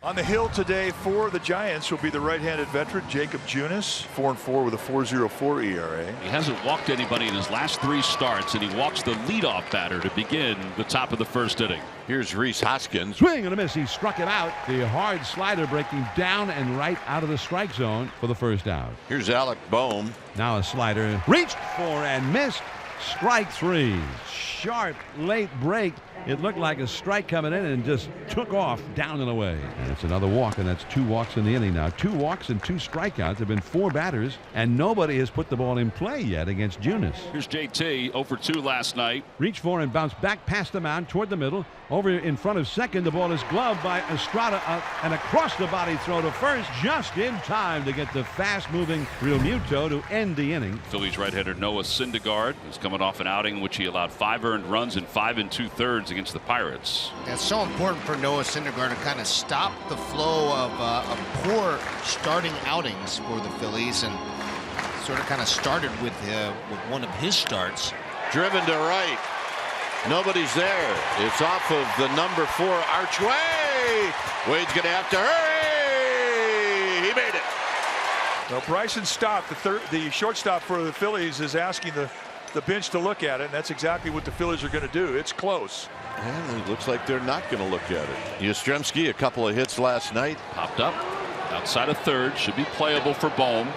On the hill today for the Giants will be the right-handed veteran Jacob Junis, 4-4 with a 4.04 ERA. He hasn't walked anybody in his last 3 starts, and he walks the leadoff batter to begin the top of the first inning. Here's Rhys Hoskins. Swing and a miss. He struck it out. The hard slider breaking down and right out of the strike zone for the first out. Here's Alec Bohm. Now a slider reached for and missed. Strike 3. Sharp late break. It looked like a strike coming in and just took off down and away. And it's another walk, and that's 2 walks in the inning now. 2 walks and 2 strikeouts. There have been 4 batters, and nobody has put the ball in play yet against Junis. Here's JT, 0 for 2 last night. Reached for and bounced back past the mound toward the middle. Over in front of second, the ball is gloved by Estrada, and across the body throw to first, just in time to get the fast-moving Real Muto to end the inning. Phillies right-hander Noah Syndergaard is coming off an outing in which he allowed 5 earned runs in 5 2/3 against the Pirates. It's so important for Noah Syndergaard to kind of stop the flow of poor starting outings for the Phillies, and sort of started with one of his starts. Driven to right. Nobody's there. It's off of the number 4 archway. Wade's going to have to hurry. He made it. Well, Bryson Stott, the shortstop for the Phillies, is asking the bench to look at it, and that's exactly what the Phillies are going to do. It's close. And it looks like they're not going to look at it. Yastrzemski, a couple of hits last night. Popped up outside of third. Should be playable for Bohm.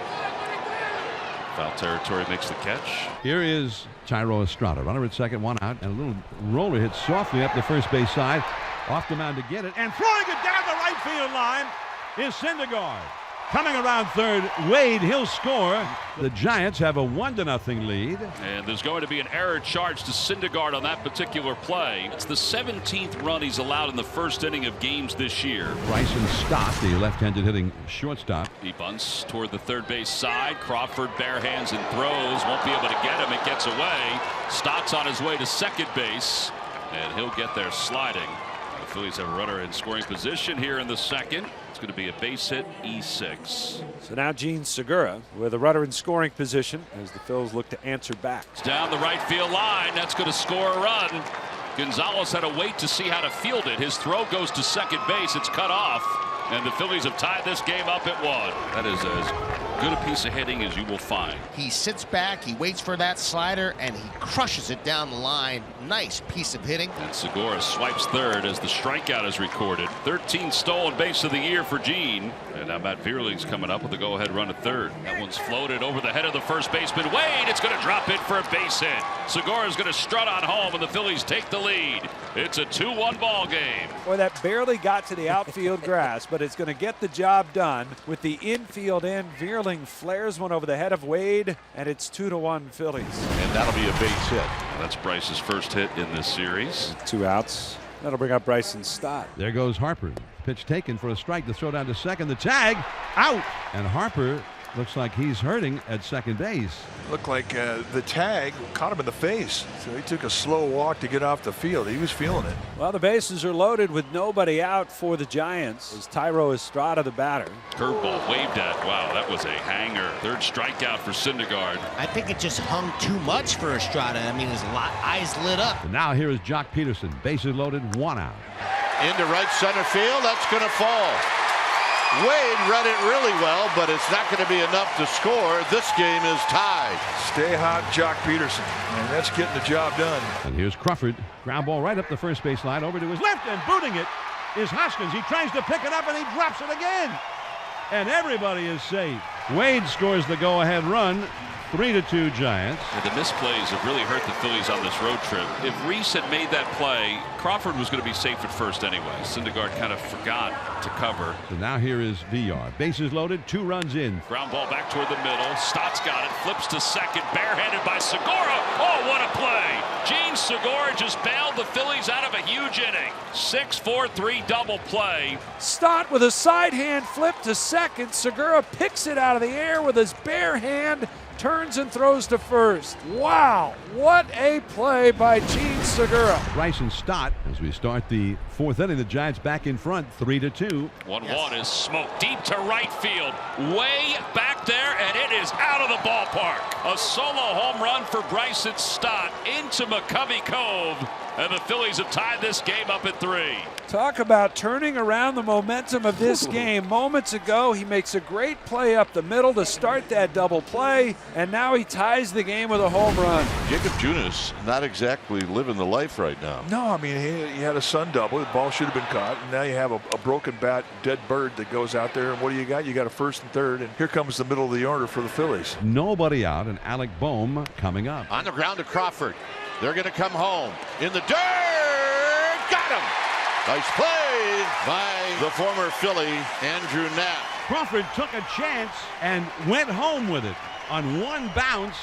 Foul territory makes the catch. Here is Thairo Estrada. Runner at second, 1 out, and a little roller hit softly up the first base side. Off the mound to get it, and throwing it down the right field line is Syndergaard. Coming around third, Wade, he'll score. The Giants have a 1-0 lead. And there's going to be an error charged to Syndergaard on that particular play. It's the 17th run he's allowed in the first inning of games this year. Bryson Stott, the left-handed hitting shortstop. He bunts toward the third base side. Crawford bare hands and throws. Won't be able to get him. It gets away. Stott's on his way to second base, and he'll get there sliding. The Phillies have a runner in scoring position here in the second. It's going to be a base hit, E6. So now Gene Segura with a runner in scoring position as the Phils look to answer back. It's down the right field line. That's going to score a run. Gonzalez had to wait to see how to field it. His throw goes to second base. It's cut off, and the Phillies have tied this game up at 1. That is as good a piece of hitting as you will find. He sits back, he waits for that slider, and he crushes it down the line. Nice piece of hitting. And Segura swipes third as the strikeout is recorded. 13th stolen base of the year for Gene. And now Matt Vierling's coming up with a go-ahead run at third. That one's floated over the head of the first baseman. Wade, it's going to drop in for a base hit. Segura's going to strut on home, and the Phillies take the lead. It's a 2-1 ball game. Boy, that barely got to the outfield grass, but it's going to get the job done with the infield end. Vierling flares one over the head of Wade, and it's 2-1 Phillies. And that'll be a base hit. That's Bryce's first hit in this series. 2 outs. That'll bring up Bryson Stott. There goes Harper. Pitch taken for a strike to throw down to second. The tag out, and Harper looks like he's hurting at second base. Looked like the tag caught him in the face, so he took a slow walk to get off the field. He was feeling it. Well, the bases are loaded with nobody out for the Giants. Is Thairo Estrada the batter? Curveball waved at. Wow, that was a hanger. Third strikeout for Syndergaard. I think it just hung too much for Estrada. I mean, his eyes lit up. And now here is Jock Peterson. Bases loaded, 1 out. Into right center field. That's going to fall. Wade read it really well, but it's not going to be enough to score. This game is tied. Stay hot, Jock Peterson, and that's getting the job done. And here's Crawford. Ground ball right up the first base line, over to his left, and booting it is Hoskins. He tries to pick it up, and he drops it again. And everybody is safe. Wade scores the go-ahead run. 3-2 Giants. And the misplays have really hurt the Phillies on this road trip. If Rhys had made that play, Crawford was going to be safe at first anyway. Syndergaard kind of forgot to cover. So now here is VR. Bases loaded, 2 runs in. Ground ball back toward the middle. Stott's got it. Flips to second. Barehanded by Segura. Oh, what a play. Gene Segura just bailed the Phillies out of a huge inning. 6-4-3 double play. Stott with a side hand flip to second. Segura picks it out of the air with his bare hand. Turns and throws to first. Wow, what a play by Gene Segura. Bryson Stott, as we start the 4th inning, the Giants back in front, 3-2. 1-1 is smoked deep to right field. Way back there, and it is out of the ballpark. A solo home run for Bryson Stott into McCovey Cove. and the Phillies have tied this game up at 3. Talk about turning around the momentum of this game. Moments ago, he makes a great play up the middle to start that double play, and now he ties the game with a home run. Jacob Junis not exactly living the life right now. No, I mean, he had a sun double. The ball should have been caught. And now you have a broken bat, dead bird that goes out there. And what do you got? You got a first and third. And here comes the middle of the order for the Phillies. Nobody out, and Alec Bohm coming up. On the ground to Crawford. They're going to come home. In the dirt. Got him. Nice play by the former Philly, Andrew Knapp. Crawford took a chance and went home with it. On one bounce,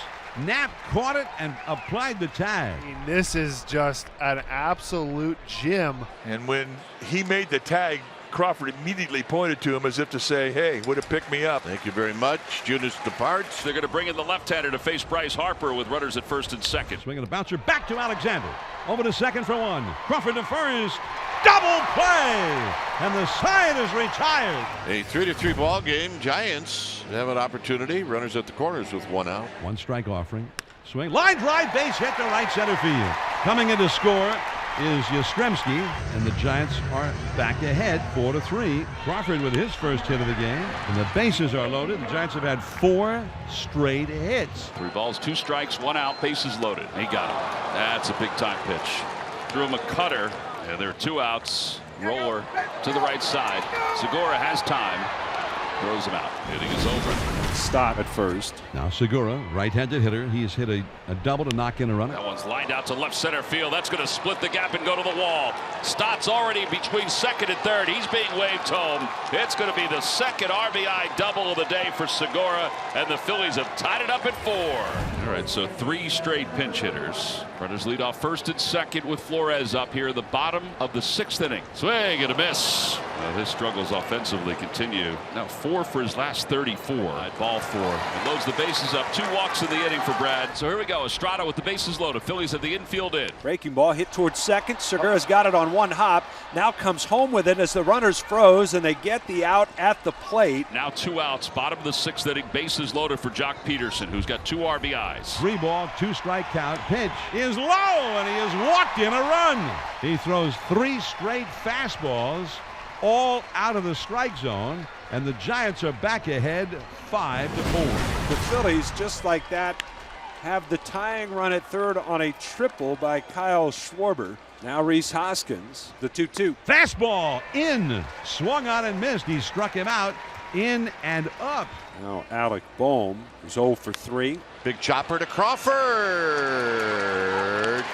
Knapp caught it and applied the tag. I mean, this is just an absolute gem. And when he made the tag, Crawford immediately pointed to him as if to say, hey, would have picked me up. Thank you very much. Junis departs. They're going to bring in the left-hander to face Bryce Harper with runners at first and second. Swinging a bouncer back to Alexander. Over to second for one. Crawford to first. Double play! And the side is retired. A 3-3 ball game. Giants have an opportunity. Runners at the corners with one out. One strike offering. Swing. Line drive. Base hit to right center field. Coming in to score is Yastrzemski, and the Giants are back ahead 4-3. Crawford with his first hit of the game, and the bases are loaded. The Giants have had 4 straight hits. 3 balls, 2 strikes, 1 out, bases loaded. He got him. That's a big time pitch. Threw him a cutter, and there are 2 outs. Roller to the right side. Segura has time. Throws him out. Hitting is over. Stott at first. Now Segura, right-handed hitter. He has hit a double to knock in a runner. That one's lined out to left center field. That's going to split the gap and go to the wall. Stott's already between second and third. He's being waved home. It's going to be the second RBI double of the day for Segura, and the Phillies have tied it up at 4. All right, so 3 straight pinch hitters. Runners lead off first and second with Flores up here, the bottom of the 6th inning. Swing and a miss. His struggles offensively continue. Now 4 for his last 34. Ball 4. And loads the bases up. 2 walks in the inning for Brad. So here we go. Estrada with the bases loaded. Phillies have the infield in. Breaking ball hit towards second. Segura's got it on one hop. Now comes home with it as the runners froze, and they get the out at the plate. Now 2 outs. Bottom of the 6th inning. Bases loaded for Jock Peterson, who's got 2 RBIs. 3 ball, 2 strike count. Pitch is low, and he has walked in a run. He throws 3 straight fastballs, all out of the strike zone, and the Giants are back ahead 5-4. The Phillies, just like that, have the tying run at third on a triple by Kyle Schwarber. Now Rhys Hoskins, the 2-2. Fastball in, swung on and missed. He struck him out, in and up. Now Alec Bohm is 0 for 3. Big chopper to Crawford.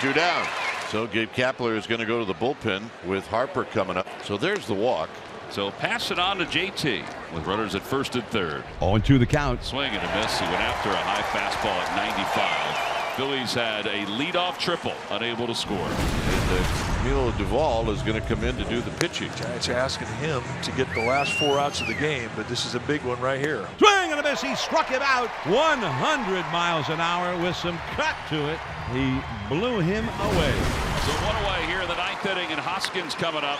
2 down. So Gabe Kapler is going to go to the bullpen with Harper coming up. So there's the walk. So pass it on to JT with runners at first and third. 0-2 the count. Swing and a miss. He went after a high fastball at 95. Phillies had a leadoff triple, unable to score. And Milo Duvall is going to come in to do the pitching. Giants asking him to get the last 4 outs of the game, but this is a big one right here. Swing and a miss. He struck him out 100 miles an hour with some cut to it. He blew him away. So 1 away here in the 9th inning, and Hoskins coming up.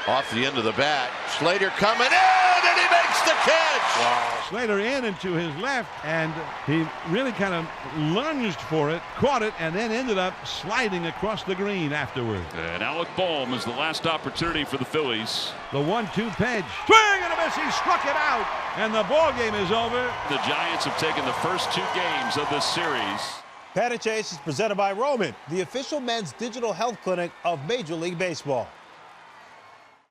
Off the end of the bat. Slater coming in, and he makes the catch. Wow. Slater in and to his left, and he really kind of lunged for it, caught it, and then ended up sliding across the green afterward. And Alec Bohm is the last opportunity for the Phillies. The 1-2 pitch. Swing and a miss. He struck it out, and the ball game is over. The Giants have taken the first 2 games of this series. Pat and Chase is presented by Roman, the official men's digital health clinic of Major League Baseball.